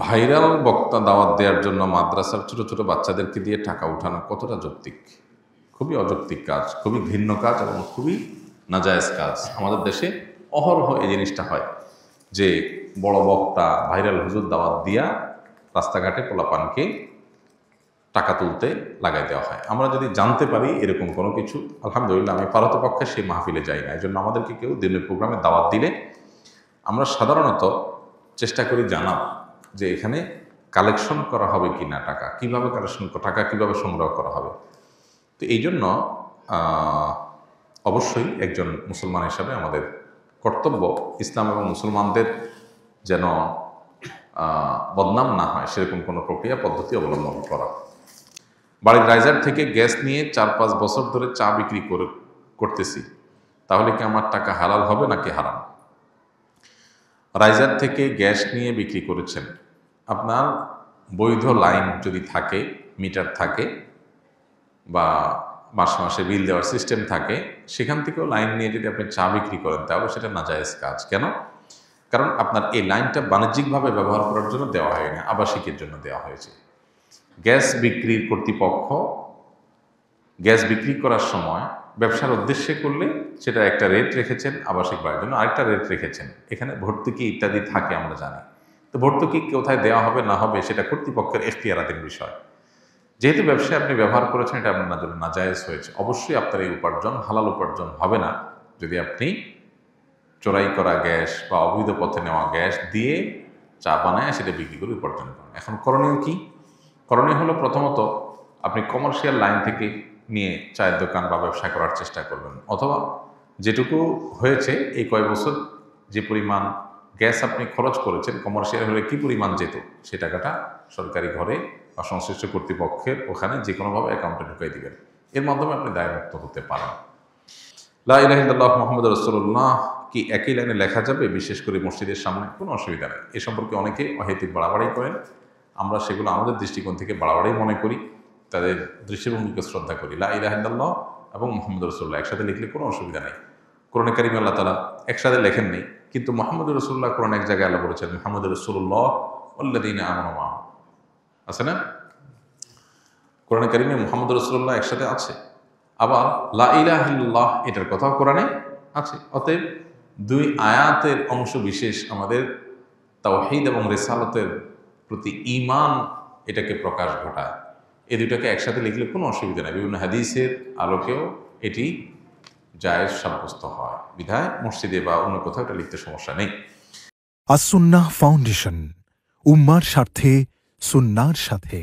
Viral বক্তা দাওয়াত দেওয়ার জন্য মাদ্রাসার ছোট ছোট বাচ্চাদেরকে দিয়ে টাকা উঠানো কতটা যৌক্তিক? খুবই অযৌক্তিক কাজ, খুবই ঘৃণ্য কাজ এবং খুবই নাজায়েজ কাজ। আমাদের দেশে অহরহ এই জিনিসটা হয় যে বড় বক্তা ভাইরাল হুজুর দাওয়াত দিয়া রাস্তাঘাটে পোলাপানকে টাকা তুলতে লাগাই দেওয়া হয়। আমরা যদি জানতে পারি এরকম কোনো কিছু, আলহামদুলিল্লাহ, আমি পারতপক্ষে সেই মাহফিলে যাই না। এই জন্য আমাদেরকে কেউ দিনের প্রোগ্রামে দাওয়াত দিলে আমরা সাধারণত চেষ্টা করি জানাব যে এখানে কালেকশন করা হবে কি না, টাকা কীভাবে টাকা কীভাবে সংগ্রহ করা হবে। তো এই জন্য অবশ্যই একজন মুসলমান হিসাবে আমাদের কর্তব্য ইসলাম এবং মুসলমানদের যেন বদনাম না হয় সেরকম কোনো প্রক্রিয়া পদ্ধতি অবলম্বন করা। বাড়ির রাইজার থেকে গ্যাস নিয়ে 4-5 বছর ধরে চা বিক্রি করতেছি, তাহলে কি আমার টাকা হালাল হবে নাকি হারাম? রাইজার থেকে গ্যাস নিয়ে বিক্রি করেছেন, আপনার বৈধ লাইন যদি থাকে, মিটার থাকে বা মাসে মাসে বিল দেওয়ার সিস্টেম থাকে, সেখান থেকেও লাইন নিয়ে যদি আপনি চা বিক্রি করেন তাহলে সেটা নাজায়েজ কাজ। কেন? কারণ আপনার এই লাইনটা বাণিজ্যিকভাবে ব্যবহার করার জন্য দেওয়া হয়নি, আবাসিকের জন্য দেওয়া হয়েছে। গ্যাস বিক্রির কর্তৃপক্ষ গ্যাস বিক্রি করার সময় ব্যবসার উদ্দেশ্যে করলে সেটা একটা রেট রেখেছেন, আবাসিক বাড়ির জন্য আরেকটা রেট রেখেছেন। এখানে ভর্তুকি ইত্যাদি থাকে আমরা জানি। তো ভর্তুকি কোথায় দেওয়া হবে না হবে সেটা কর্তৃপক্ষের এখতিয়ারাধীন বিষয়। যেহেতু ব্যবসায় আপনি ব্যবহার করেছেন, এটা আপনার জন্য নাজায়েজ হয়েছে। অবশ্যই আপনার এই উপার্জন হালাল উপার্জন হবে না যদি আপনি চোরাই করা গ্যাস বা অবৈধ পথে নেওয়া গ্যাস দিয়ে চা বানায় সেটা বিক্রি করে উপার্জন করেন। এখন করণীয় কি? করণীয় হলো প্রথমত আপনি কমার্শিয়াল লাইন থেকে নিয়ে চায়ের দোকান বা ব্যবসা করার চেষ্টা করবেন, অথবা যেটুকু হয়েছে এই কয়েক বছর যে পরিমাণ গ্যাস আপনি খরচ করেছেন কমার্শিয়াল হলে কী পরিমাণ যেত সে টাকাটা সরকারি ঘরে বা সংশ্লিষ্ট কর্তৃপক্ষের ওখানে যে কোনোভাবে অ্যাকাউন্টে ঢুকাই দিবেন। এর মাধ্যমে আপনি দায়মুক্ত হতে পারেন। লা ইলাহা ইল্লাল্লাহ মুহাম্মাদুর রাসূলুল্লাহ কি একই লাইনে লেখা যাবে, বিশেষ করে মসজিদের সামনে? কোনো অসুবিধা নেই। এ সম্পর্কে অনেকে অহেতুক বাড়াবাড়ি করেন, আমরা সেগুলো আমাদের দৃষ্টিকোণ থেকে বাড়াবাড়ি মনে করি, তাদের দৃষ্টিভঙ্গিকে শ্রদ্ধা করি। লা ইলাহা ইল্লাল্লাহ এবং মুহাম্মাদুর রাসূলুল্লাহ একসাথে লিখলে কোনো অসুবিধা নেই। কোরআনে কারিমে আল্লাহ তাআলা একসাথে লেখেন নেই, কিন্তু মুহাম্মাদুর রাসূলুল্লাহ কোরআন এক জায়গায় আল্লাহ বলেছেন মুহাম্মাদুর রাসূলুল্লাহ ওয়াল্লাযীনা আমানু মাআহু, আছে না? কোরআনে কারিমে মুহাম্মাদুর রাসূলুল্লাহ একসাথে আছে, আবার লা ইলাহা ইল্লাল্লাহ এটার কথাও কোরআনে আছে। অতএব দুই আয়াতের অংশ বিশেষ আমাদের তাওহীদ এবং রিসালাতের প্রতি ঈমান এটাকে প্রকাশ ঘটায়। এই দুটাকে একসাথে লিখলে কোনো অসুবিধা নেই। বিভিন্ন হাদিসের আলোকেও এটি জায়েজ সাব্যস্ত হয়, বিধায় মসজিদে বা অন্য কোথাও এটা লিখতে সমস্যা নেই। আস-সুন্নাহ ফাউন্ডেশন, উম্মার স্বার্থে সুন্নাহর সাথে।